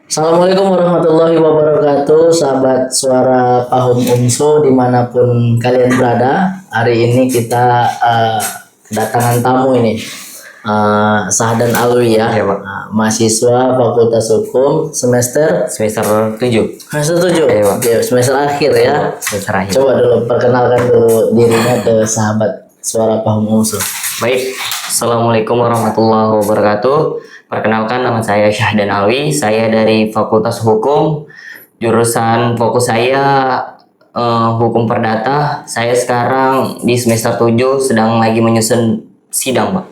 Assalamualaikum warahmatullahi wabarakatuh, sahabat suara Pahum Umso dimanapun kalian berada. Hari ini kita kedatangan tamu ini, Sahdan Alwi ya, mahasiswa Fakultas Hukum semester 7. Semester 7. Oke, semester akhir ya. Semester akhir. Coba dulu perkenalkan dulu dirinya ke sahabat suara Pahum Umso. Baik, Assalamualaikum warahmatullahi wabarakatuh. Perkenalkan, nama saya Sahdan Alwi. Saya dari Fakultas Hukum. Jurusan fokus saya Hukum Perdata. Saya sekarang di semester 7 sedang lagi menyusun sidang, Pak.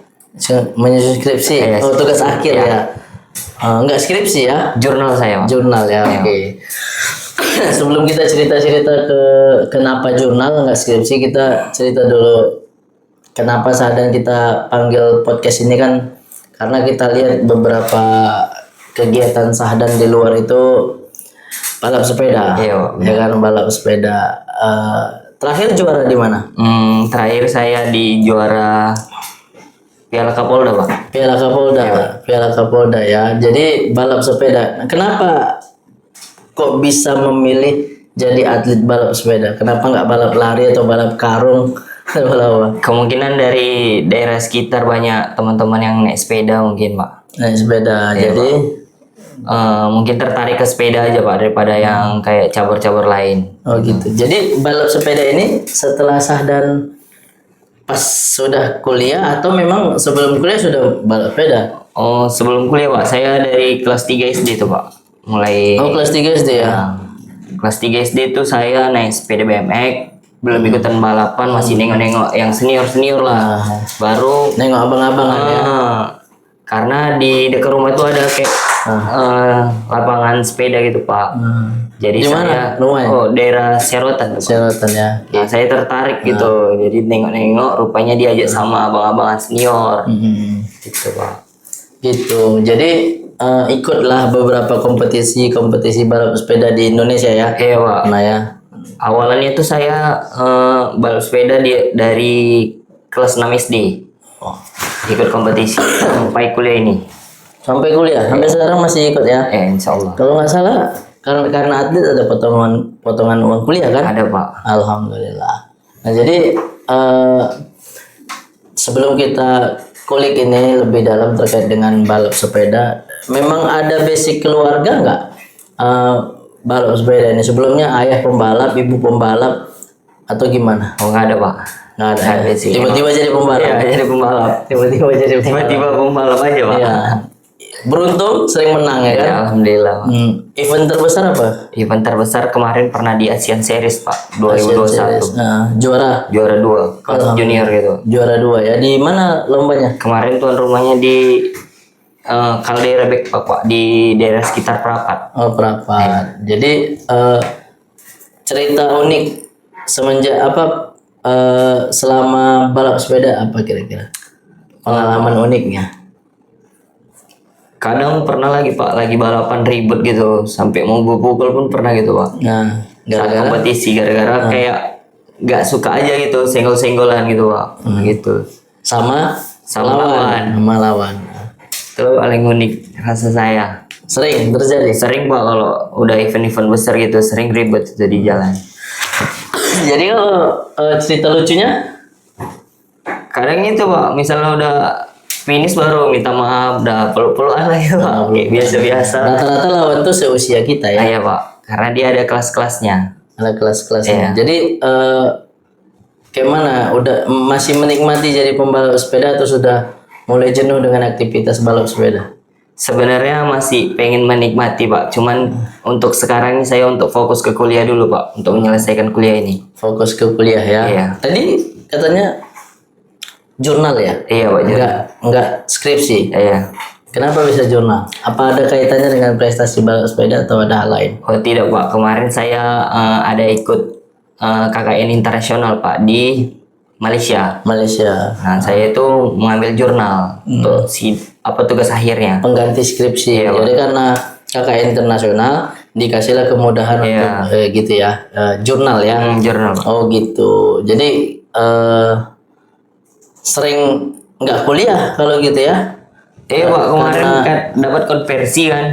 Menyusun skripsi. Oh, tugas akhir ya. Enggak skripsi ya? Jurnal saya, Pak. Jurnal ya. Oke. Sebelum kita cerita-cerita ke kenapa jurnal enggak skripsi, kita cerita dulu kenapa Sahdan kita panggil podcast ini kan karena kita lihat beberapa kegiatan Sahdan di luar itu balap sepeda. Iya, ya kan, balap sepeda. Terakhir juara di mana? Terakhir saya di juara Piala Kapolda, Pak. Piala Kapolda. Iya. Piala Kapolda ya. Jadi balap sepeda. Kenapa kok bisa memilih jadi atlet balap sepeda? Kenapa nggak balap lari atau balap karung? Kemungkinan dari daerah sekitar banyak teman-teman yang naik sepeda mungkin, Pak. Naik sepeda. Iya, Jadi mungkin tertarik ke sepeda aja, Pak, daripada yang kayak cabur-cabur lain. oh gitu. Jadi balap sepeda ini setelah Sahdan pas sudah kuliah atau memang sebelum kuliah sudah balap sepeda? Oh, sebelum kuliah, Pak. Saya dari kelas 3 SD tuh, Pak. Mulai Oh, kelas 3 SD ya. kelas 3 SD itu saya naik sepeda BMX, belum ikutan balapan, masih nengok-nengok yang senior-senior lah. Baru Nengok abang-abang ya. karena di dekat rumah itu ada kayak lapangan sepeda gitu, Pak. Jadi Di mana saya rumahnya? daerah Serotan tuh, Pak. Serotan ya. Nah, saya tertarik gitu. Jadi nengok-nengok rupanya diajak sama abang-abangan senior. Gitu, Pak. Gitu. Jadi ikutlah beberapa kompetisi balap sepeda di Indonesia ya. Iya, Pak. Nah ya. Awalnya itu saya balap sepeda dari kelas 6 SD. Ikut kompetisi sampai kuliah ini. Sampai kuliah, sampai sekarang masih ikut ya. Insya Allah. Kalau nggak salah karena atlet ada potongan uang kuliah kan? Ada, Pak. Alhamdulillah. Nah jadi sebelum kita kulik ini lebih dalam terkait dengan balap sepeda, memang ada basic keluarga nggak balap sepeda ini? Sebelumnya ayah pembalap, ibu pembalap, atau gimana? Oh, nggak ada, Pak. Nggak ada. Nggak ada sih. Tiba-tiba jadi pembalap. Iya, jadi pembalap. Tiba-tiba pembalap aja, Pak. Iya. Beruntung sering menang ya kan? Ya, alhamdulillah, Pak. Event terbesar apa? Event terbesar kemarin pernah di Asian Series, Pak, 2021. Nah, juara Juara 2 kelas junior gitu. juara 2 ya. Di mana lombanya? Kemarin tuan rumahnya di Caldera Backpack, Pak, di daerah sekitar Prapat. Oh, Prapat. Jadi cerita unik semenjak selama balap sepeda apa kira-kira? Pengalaman uniknya. Kadang pernah lagi, Pak, lagi balapan ribet gitu, sampai mau gue pukul pun pernah gitu, Pak. Nah, Saat gara-gara kompetisi kayak nggak suka aja gitu, senggol-senggolan gitu, Pak. Gitu. sama lawan. sama lawan. Itu paling unik rasa saya. Sering terjadi. Sering, Pak, kalau udah event-event besar gitu, sering ribet itu di jalan. Jadi kalau cerita lucunya Kadang itu, Pak, misalnya udah finish baru minta maaf, udah peluk-pelukan lah ya, Pak. Kayak biasa-biasa. rata-rata lawan tuh seusia kita ya. Iya, Pak, karena dia ada kelas-kelasnya. Ada kelas-kelasnya. Iya. Jadi kayak mana? Udah masih menikmati jadi pembalap sepeda atau sudah mulai jenuh dengan aktivitas balap sepeda? Sebenarnya masih pengen menikmati, Pak. Cuman untuk sekarang ini saya untuk fokus ke kuliah dulu, Pak, untuk menyelesaikan kuliah ini. Fokus ke kuliah ya. Iya. Tadi katanya jurnal ya? Iya, Pak. Enggak skripsi. Iya. Kenapa bisa jurnal? Apa ada kaitannya dengan prestasi balap sepeda atau ada hal lain? Oh, tidak, Pak. Kemarin saya ada ikut KKN internasional, Pak, di Malaysia. Malaysia. Nah, saya itu mengambil jurnal untuk tugas akhirnya. Pengganti skripsi. Iya, Pak. Jadi karena KKN internasional, dikasihlah kemudahan Iya. untuk gitu ya, jurnal ya. Jurnal Pak. Oh gitu. Jadi sering nggak kuliah kalau gitu ya? Iya Pak, kemarin Karena- kan dapat konversi kan.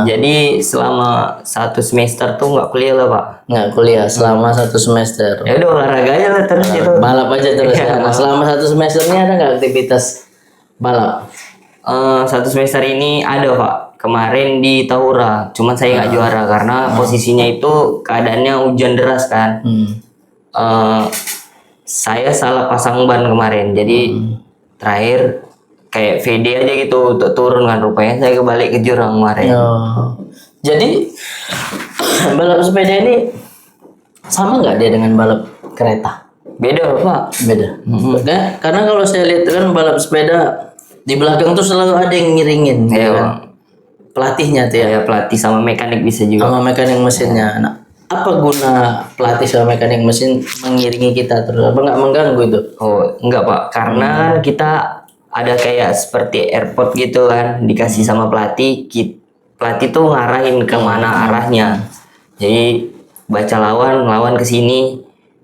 Jadi selama 1 semester tuh nggak kuliah lah Pak. Nggak kuliah selama 1 semester. Ya udah olahraga aja lah terus itu. Balap aja terus Iya, ya. Nah, selama 1 semesternya ada nggak aktivitas balap? 1 semester ini ada Pak. Kemarin di Tahura, cuman saya nggak juara karena posisinya itu keadaannya hujan deras kan. Saya salah pasang ban kemarin, jadi terakhir kayak VD aja gitu untuk turun kan, rupanya saya kebalik ke jurang kemarin. Oh. Jadi balap sepeda ini sama nggak dia dengan balap kereta? Beda Pak. Beda. Karena kalau saya lihat kan balap sepeda di belakang tuh selalu ada yang ngiringin, gitu Iya kan? Pak. Pelatihnya tuh ya, Ya pelatih sama mekanik bisa juga. sama mekanik mesinnya. Nah, apa guna pelatih sama mekanik mesin mengiringi kita terus? Apa nggak mengganggu itu? Oh enggak Pak, karena kan kita ada kayak seperti airport gitu kan, dikasih sama pelatih. Pelatih tuh ngarahin kemana arahnya. Jadi baca lawan ke sini.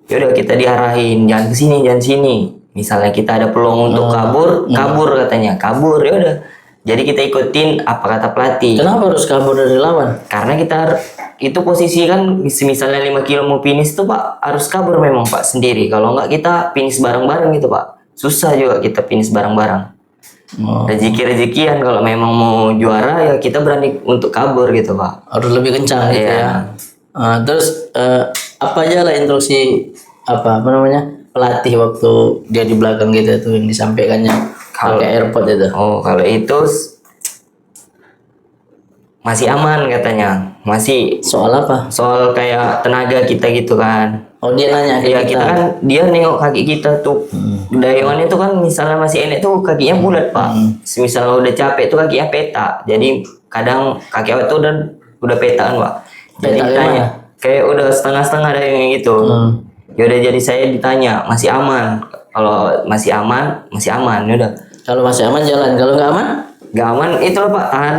Ya udah kita diarahin, jangan ke sini, jangan sini. Misalnya kita ada peluang untuk kabur katanya, kabur ya udah. Jadi kita ikutin apa kata pelatih. Kenapa harus kabur dari lawan? Karena kita itu posisi kan misalnya 5 kilo mau finish tuh Pak harus kabur memang Pak sendiri. Kalau enggak kita finish bareng-bareng gitu Pak. Susah juga kita finish bareng-bareng. Rezeki-rezekian kalau memang mau juara ya kita berani untuk kabur gitu Pak. Harus lebih kencang gitu Iya. ya. Terus apa aja lah instruksi apa namanya pelatih waktu dia di belakang gitu tuh yang disampaikannya pakai airpod itu? Oh kalau itu masih aman katanya. Masih Soal apa? soal kayak tenaga kita gitu kan. Oh dia nanya ke Iya kita. kita kan dia nengok kaki kita tuh. Dayawan itu kan misalnya masih enek tuh kakinya bulat Pak. Misalnya udah capek tuh kakinya peta. Jadi kadang kaki awet tuh udah peta kan Pak. Jadi Peta ditanya gimana? kayak udah setengah-setengah ada yang gitu. Ya udah jadi saya ditanya masih aman. Kalau masih aman ya udah. Kalau masih aman jalan, kalau nggak aman? Gak aman itu lah Pak, tahan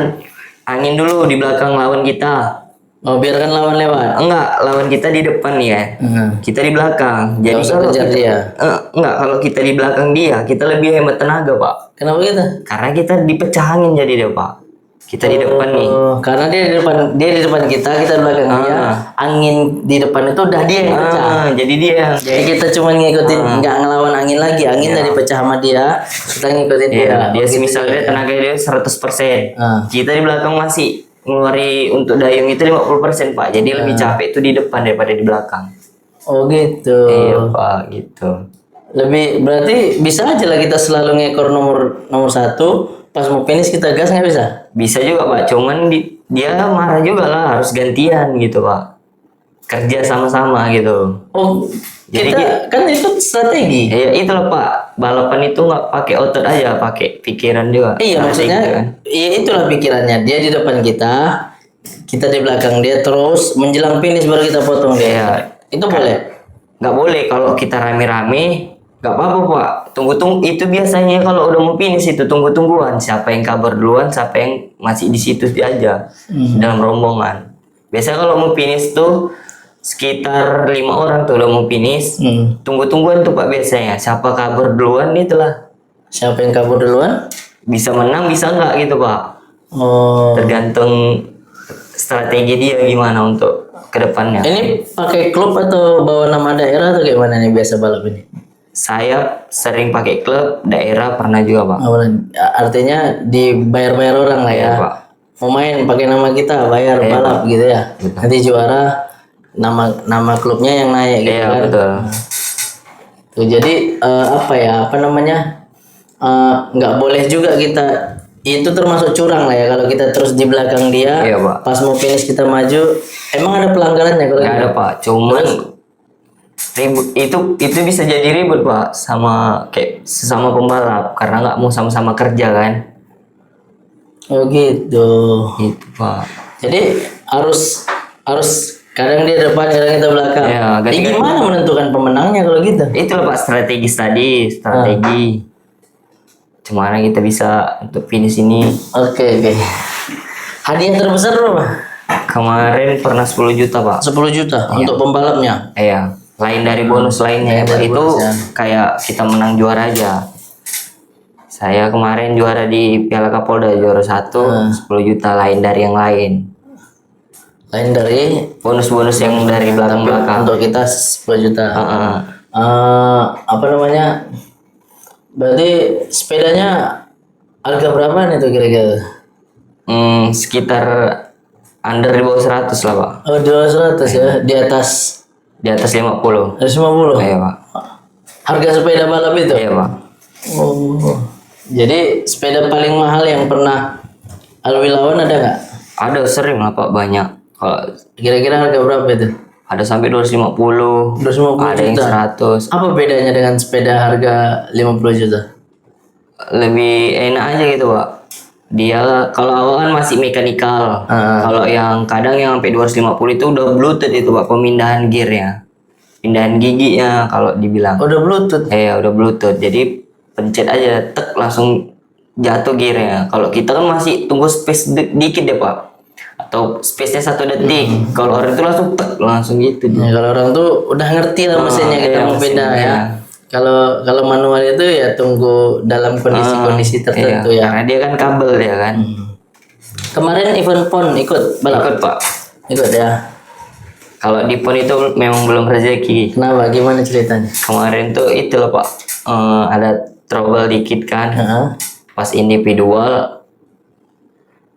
angin dulu di belakang lawan kita. Oh biarkan lawan lewat. Enggak, lawan kita di depan nih ya. Kita di belakang. Jadi Nggak usah kalau kejar kita, dia. enggak, kalau kita di belakang dia, kita lebih hemat tenaga, Pak. Kenapa gitu? Karena kita dipecah angin jadi dia, Pak. Kita di depan nih. Oh, karena dia di depan kita di belakang dia. Angin di depan itu udah dia yang pecah. Jadi dia. Jadi kita cuma ngikutin, nggak ngelawan angin lagi. Angin dari pecah sama dia, kita ngikutin dia. Iya, dia Oh, gitu misalnya ya. tenaga dia 100%. Ah. Kita di belakang masih ngeluari untuk dayung itu 50%, Pak. Jadi lebih capek itu di depan daripada di belakang. Oh gitu. Iya, Pak, gitu. Lebih berarti bisa aja lah kita selalu ngekor nomor 1. Pas mau finish kita gas nggak bisa? Bisa juga Pak, cuman dia marah juga lah, harus gantian gitu Pak. Kerja sama-sama gitu. Oh, Jadi kita kan itu strategi. Ya itulah Pak, balapan itu nggak pakai otot aja, pakai pikiran juga. Iya Strategi maksudnya, kan. iya itulah pikirannya. Dia di depan kita di belakang dia, terus menjelang finish baru kita potong dia. Iya. Itu boleh. Nggak boleh kalau kita rame-rame, nggak apa-apa Pak. Tunggu-tunggu, itu biasanya kalau udah mau finish itu tunggu-tungguan. Siapa yang kabar duluan, siapa yang masih di situ aja dalam rombongan. Biasanya kalau mau finish tuh sekitar 5 orang tuh udah mau finish. Tunggu-tungguan tuh Pak biasanya. Siapa kabar duluan itulah. Siapa yang kabur duluan? Bisa menang, bisa enggak gitu Pak. Oh, Tergantung strategi dia gimana untuk kedepannya. ini pakai klub atau bawa nama daerah atau gimana nih biasa balap ini? Saya sering pakai klub, daerah pernah juga Pak. Oh, artinya dibayar-bayar orang lah ya. Iya, Pak. Mau main pakai nama kita, bayar balap gitu ya. Nanti juara nama klubnya yang naik gitu Iya kan. betul. Tuh, jadi apa ya? Apa namanya? Nggak boleh juga kita itu termasuk curang lah ya kalau kita terus di belakang dia. Iya, Pak. Pas mau finish kita maju, emang ada pelanggarannya kalau Nggak gitu? ada Pak, cuman ribut itu bisa jadi ribut Pak sama kayak sesama pembalap karena nggak mau sama-sama kerja kan. Oh gitu. Gitu Pak. Jadi harus kadang dia depan, kadang kita belakang. Iya, Jadi ganti-ganti. gimana menentukan pemenangnya kalau gitu? Itulah Pak strategi. Gimana kita bisa untuk finish ini? Oke. Hadiah terbesar berapa? Kemarin pernah 10 juta Pak. 10 juta untuk pembalapnya. Iya, lain dari bonus lainnya. Lain dari Itu bonusnya. kayak kita menang juara aja. Saya kemarin juara di Piala Kapolda juara 1, 10 juta lain dari yang lain. Lain dari Bonus-bonus yang dari belakang-belakang. untuk kita 10 juta. Heeh. Apa namanya? Berarti sepedanya harga berapa nih tuh kira-kira? Sekitar under di bawah 100 lah Pak. Oh, 200 ya, di atas Di atas 50. 50. Iya Pak. Harga sepeda balap itu. Iya Pak. Oh. Jadi sepeda paling mahal yang pernah Alwi lawan ada nggak? Ada sering lah Pak, banyak. Kalau Kira-kira harga berapa itu? ada sampai 250, 250 ada yang juta. 100. Apa bedanya dengan sepeda harga 50 juta? Lebih enak aja gitu Pak. Dia kalau awal kan masih mekanikal. Kalau yang kadang yang sampai 250 itu udah bluetooth itu Pak, pemindahan gearnya. Pindahan giginya kalau dibilang. Udah Bluetooth. Udah bluetooth. Jadi pencet aja tek langsung jatuh gearnya. Kalau kita kan masih tunggu space dikit deh Pak. Atau space-nya 1 detik. Kalau orang itu langsung gitu. Ya, kalau orang tuh udah ngerti lah mesinnya kita iya, mau pindah ya. mesinnya. Kalau manual itu ya tunggu dalam kondisi-kondisi tertentu ya. Karena dia kan kabel ya kan. Kemarin event PON ikut balap. Ikut Pak. Ikut ya. Kalau di PON itu memang belum rezeki. Kenapa? Gimana ceritanya? Kemarin tuh itu loh Pak. Ada trouble dikit kan. Heeh. Pas individual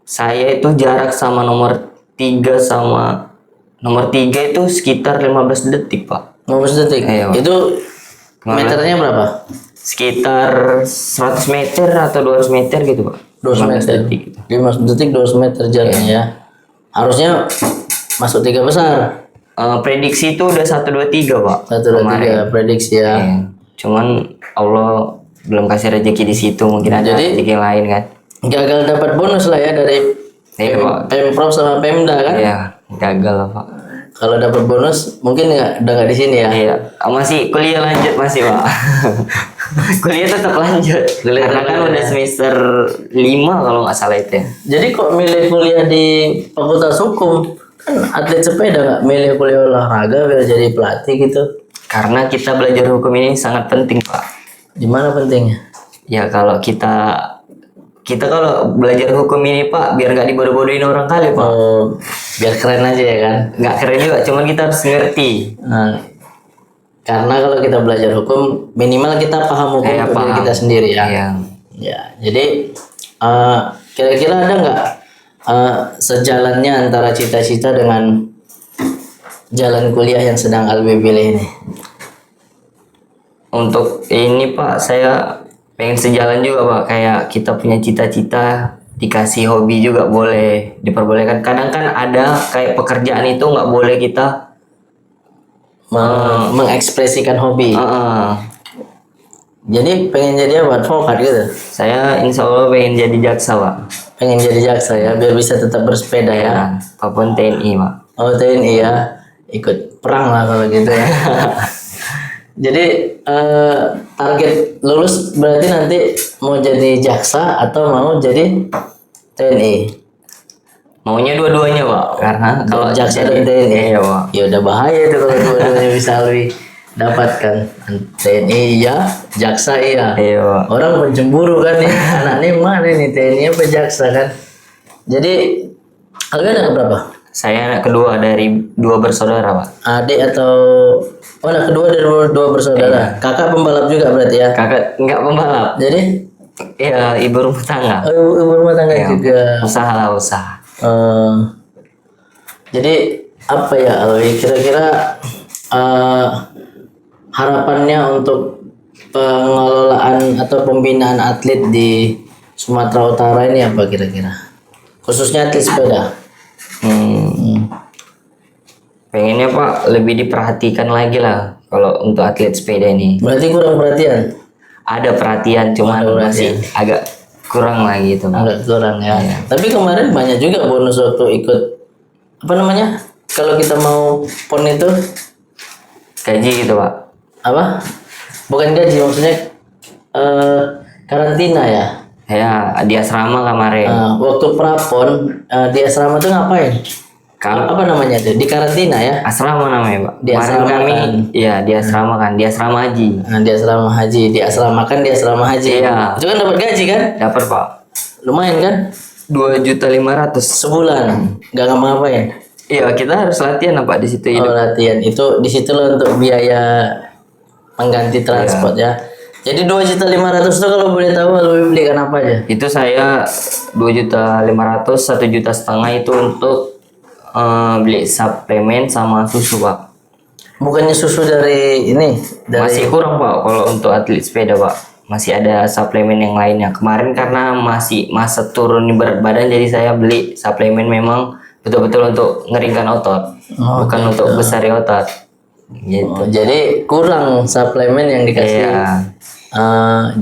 saya itu jarak sama nomor 3 sama nomor 3 itu sekitar 15 detik Pak. 15 detik. Iya, Pak. Itu meternya berapa? Sekitar 100 meter atau 200 meter gitu Pak. 200 meter. detik gitu. 15 detik 200 meter jaraknya ya. Harusnya masuk 3 besar. Prediksi itu udah 1, 2, 3 Pak. 1, 2, 3 prediksi ya. Iya. Cuman Allah belum kasih rezeki di situ, mungkin ada Jadi- rezeki yang lain kan. Gagal dapat bonus lah ya dari Iya Pak. Pemprov sama Pemda kan. Iya, gagal lah Pak. Kalau dapat bonus mungkin udah nggak di sini ya. Iya, masih kuliah lanjut masih Pak. Kuliah tetap lanjut. Karena kan udah semester 5 kalau nggak salah itu ya. Jadi kok milih kuliah di Fakultas Hukum? Kan atlet sepeda nggak milih kuliah olahraga biar jadi pelatih gitu. Karena kita belajar hukum ini sangat penting Pak. Di mana pentingnya? Ya kalau kita kalau belajar hukum ini Pak, biar nggak dibodoh-bodohin orang kali Pak. Oh, biar keren aja ya kan. Nggak keren juga, cuman kita harus ngerti. Nah, karena kalau kita belajar hukum minimal kita paham hukum untuk diri paham. kita sendiri ya. Iya. Ya, jadi kira-kira ada nggak sejalannya antara cita-cita dengan jalan kuliah yang sedang Alwi pilih ini? Untuk ini Pak, saya pengen sejalan juga Pak. Kayak kita punya cita-cita, dikasih hobi juga boleh, diperbolehkan. Kadang kan ada kayak pekerjaan itu nggak boleh kita Mengekspresikan hobi. Jadi Pengen jadi apa? Advokat gitu. saya insya Allah pengen jadi jaksa Pak. Pengen jadi jaksa ya, biar bisa tetap bersepeda ya. Apapun TNI Pak. Oh, TNI ya, ikut perang lah kalau gitu ya. Jadi target lulus berarti nanti mau jadi jaksa atau mau jadi TNI? Maunya dua-duanya Pak. Karena kalau Jaksa jadi- dan TNI. Iya Pak. Ya udah bahaya itu kalau dua-duanya bisa Alwi dapatkan. TNI iya, jaksa iya. Iya Pak. Orang pencemburu kan nih, anaknya mana nih TNI apa jaksa kan? Jadi Alwi anak berapa? Saya anak kedua dari 2 bersaudara Pak. Adik atau anak kedua dari dua bersaudara? Kakak pembalap juga berarti ya? Kakak nggak pembalap. Jadi Iya, ibu rumah tangga. ibu rumah tangga juga. Usaha lah usaha. Jadi apa ya Alwi? Kira-kira harapannya untuk pengelolaan atau pembinaan atlet di Sumatera Utara ini apa kira-kira? Khususnya atlet sepeda. Pengennya Pak lebih diperhatikan lagi lah kalau untuk atlet sepeda ini. Berarti kurang perhatian? Ada perhatian cuman masih agak kurang lagi itu Pak. Agak kurang ya. Tapi kemarin banyak juga bonus waktu ikut apa namanya? Kalau kita mau PON itu Gaji gitu Pak. apa? Bukan gaji maksudnya karantina ya. Ya di asrama kemarin. Waktu prapon di asrama tuh ngapain? Apa namanya tuh? Di karantina ya? Asrama namanya, Pak. Di Kemarin asrama kami, kan? iya di asrama kan, di asrama haji. Nah, di asrama haji, di asrama kan di asrama haji. Iya. Itu kan dapat gaji kan? Dapat, Pak. Lumayan kan? 2.500.000. Sebulan. Nggak ngapa-ngapain. Iya, kita harus latihan Pak di situ Oh, hidup. latihan. Itu di situ loh untuk biaya mengganti transport ya. Jadi 2.500.000 itu kalau boleh tahu lu belikan apa aja? Itu saya 2.500.000, 1,5 juta itu untuk beli suplemen sama susu, Pak. Bukannya susu dari ini, dari Masih kurang, Pak, kalau untuk atlet sepeda, Pak. Masih ada suplemen yang lainnya. Kemarin karena masih masa turun berat badan, jadi saya beli suplemen memang betul-betul untuk ngeringkan otot, bukan untuk besari otot. Gitu. Oh, jadi kurang suplemen yang dikasih Iya.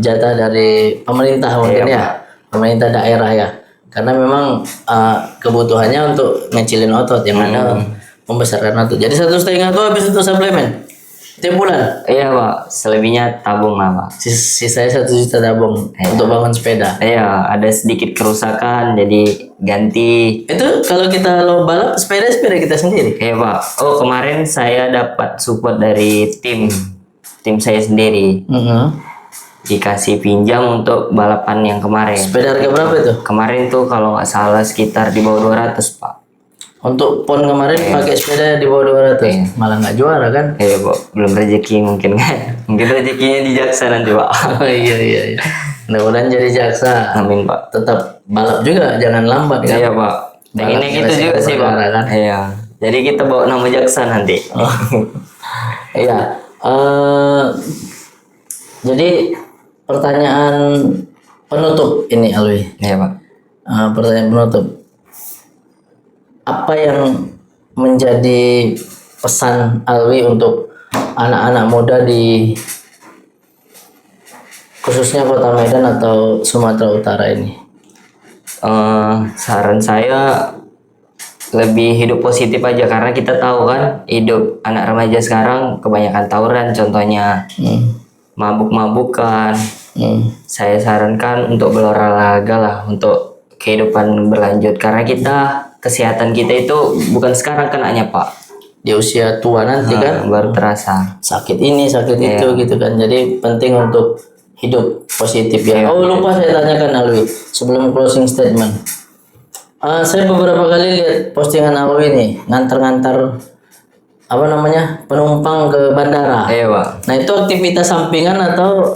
jatah dari pemerintah mungkin Iya, ya, pemerintah daerah ya. Karena memang kebutuhannya untuk ngecilin otot yang ada membesarkan otot. Jadi 1,5 tuh habis untuk suplemen tiap bulan. Iya, Pak. Selebihnya tabung lah, Pak. Sisanya 1 juta tabung untuk bangun sepeda. Iya, ada sedikit kerusakan, jadi ganti. Itu kalau kita lo balap sepeda kita sendiri. Iya, Pak. Oh, kemarin saya dapat support dari tim saya sendiri. Dikasih pinjam untuk balapan yang kemarin. Sepeda harga berapa itu? Kemarin tuh kalau nggak salah sekitar di bawah 200, Pak. Untuk PON kemarin pakai sepeda di bawah 200. Malah nggak juara kan? Iya, Pak. Belum rezeki mungkin kan. Mungkin rezekinya di Jaksa nanti, Pak. Oh iya. Mudah-mudahan jadi jaksa. Amin, Pak. Tetap balap juga, jangan lambat kan? Iya, Pak. Pengennya gitu juga sih, Pak. Kan? Iya. Jadi kita bawa nama Jaksa nanti. Iya. Jadi pertanyaan penutup ini Alwi. Iya, Pak. Pertanyaan penutup. Apa yang menjadi pesan Alwi untuk anak-anak muda di khususnya Kota Medan atau Sumatera Utara ini? Saran saya lebih hidup positif aja, karena kita tahu kan hidup anak remaja sekarang kebanyakan tawuran, contohnya mabuk-mabukan. Saya sarankan untuk berolahraga lah untuk kehidupan berlanjut, karena kesehatan kita itu bukan sekarang kenanya, Pak. Di usia tua nanti kan Baru terasa. sakit ini sakit itu gitu kan. Jadi penting untuk hidup positif ya. Oh lupa saya tanyakan Alwi sebelum closing statement. Saya beberapa kali lihat postingan Alwi nih ngantar-ngantar apa namanya penumpang ke bandara. Iya, Pak. Nah itu aktivitas sampingan atau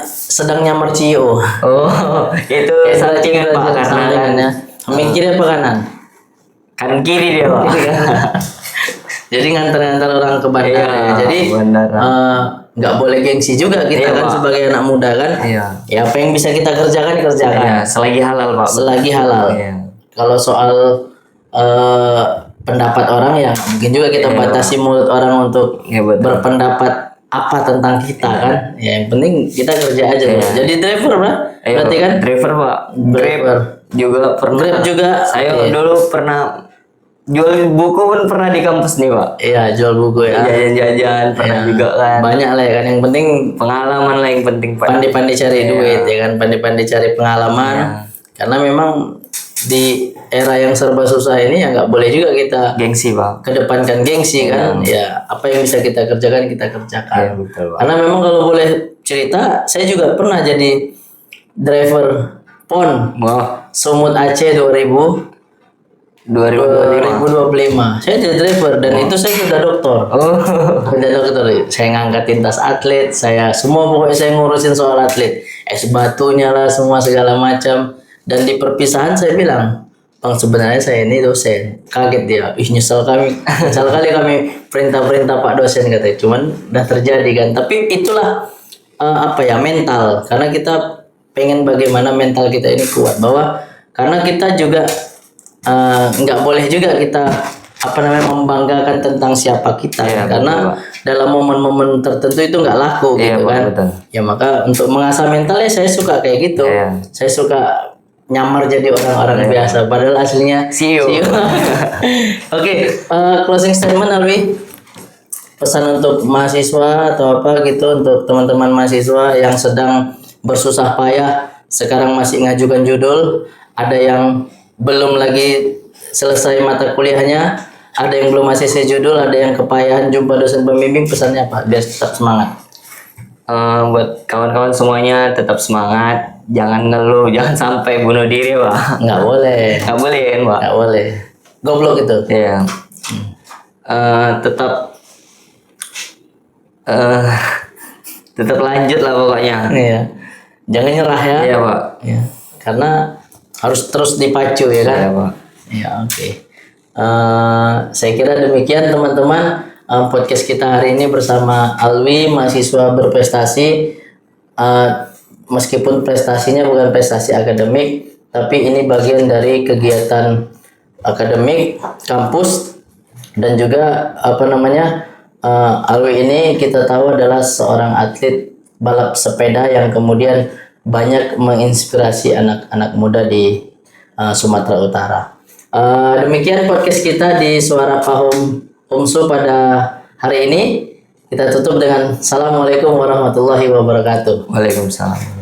sedang nyamar CEO? Oh, itu sampingan, Pak, karena sampingannya. Mikirnya apa kanan? kanan kiri dia, Pak. Jadi ngantar-ngantar orang ke bandara. Iya, Jadi bandara. nggak boleh gengsi juga kita Iya, kan Pak. sebagai anak muda kan. Iya. Ya apa yang bisa kita kerjakan kerjakan. Iya, selagi halal, Pak. Selagi halal. Iya. Kalau soal pendapat orang ya mungkin juga kita batasi mulut orang untuk Iya, betul. berpendapat apa tentang kita kan. Ya yang penting kita kerja aja. Jadi driver lah. Iya, Berarti kan driver, Pak. driver. Juga pernah. Grab juga. Saya dulu pernah jual buku pun pernah di kampus nih, Pak. Iya jual buku ya. Jajan-jajan pernah juga kan. Banyak lah ya kan. Yang penting Pengalaman lah yang penting, Pak. pandai-pandai cari duit ya kan. Pandai-pandai cari pengalaman. Karena memang di era yang serba susah ini ya nggak boleh juga kita Gengsi, Pak. kedepankan gengsi kan. Ya apa yang bisa kita kerjakan kita kerjakan. Iya, betul, Pak. Karena memang kalau boleh cerita, saya juga pernah jadi driver PON Wah, Sumut Aceh 2025. Saya jadi driver dan itu saya sudah dokter. Oh. Sudah dokter. Saya ngangkatin tas atlet, saya semua pokoknya saya ngurusin soal atlet. Es batunya lah semua segala macam. Dan di perpisahan saya bilang, "Bang, sebenarnya saya ini dosen." Kaget dia. Ih, nyesel kali kami perintah-perintah Pak dosen katanya. Cuman udah terjadi kan. Tapi itulah apa ya mental, karena kita pengen bagaimana mental kita ini kuat, bahwa karena kita juga nggak boleh juga kita apa namanya membanggakan tentang siapa kita. Iya, karena dalam momen-momen tertentu itu nggak laku Iya, gitu Pak, kan. betul. Ya maka untuk mengasah mentalnya saya suka kayak gitu. Iya. Saya suka nyamar jadi orang-orang biasa padahal aslinya CEO. Oke, closing statement Alwi. Pesan untuk mahasiswa atau apa gitu untuk teman-teman mahasiswa yang sedang bersusah payah sekarang masih ngajukan judul, ada yang belum lagi selesai mata kuliahnya, ada yang belum ACC judul, ada yang kepayahan jumpa dosen pembimbing, pesannya apa biar tetap semangat? Buat kawan-kawan semuanya tetap semangat, jangan ngeluh, jangan sampai bunuh diri, Pak. Nggak boleh, Nggak boleh kan, Pak? nggak boleh, goblok itu. Iya. Tetap eh, tetap lanjut lah pokoknya. Iya, jangan nyerah ya. Iya, Pak. Ya, karena harus terus dipacu ya kan. Iya, Pak. Ya, oke. Saya kira demikian teman-teman, podcast kita hari ini bersama Alwi, mahasiswa berprestasi. Meskipun prestasinya bukan prestasi akademik, tapi ini bagian dari kegiatan akademik kampus, dan juga Alwi ini kita tahu adalah seorang atlet balap sepeda yang kemudian banyak menginspirasi anak-anak muda di Sumatera Utara. Demikian podcast kita di Suara Pahom Umsu pada hari ini. Kita tutup dengan Assalamualaikum warahmatullahi wabarakatuh. Waalaikumsalam.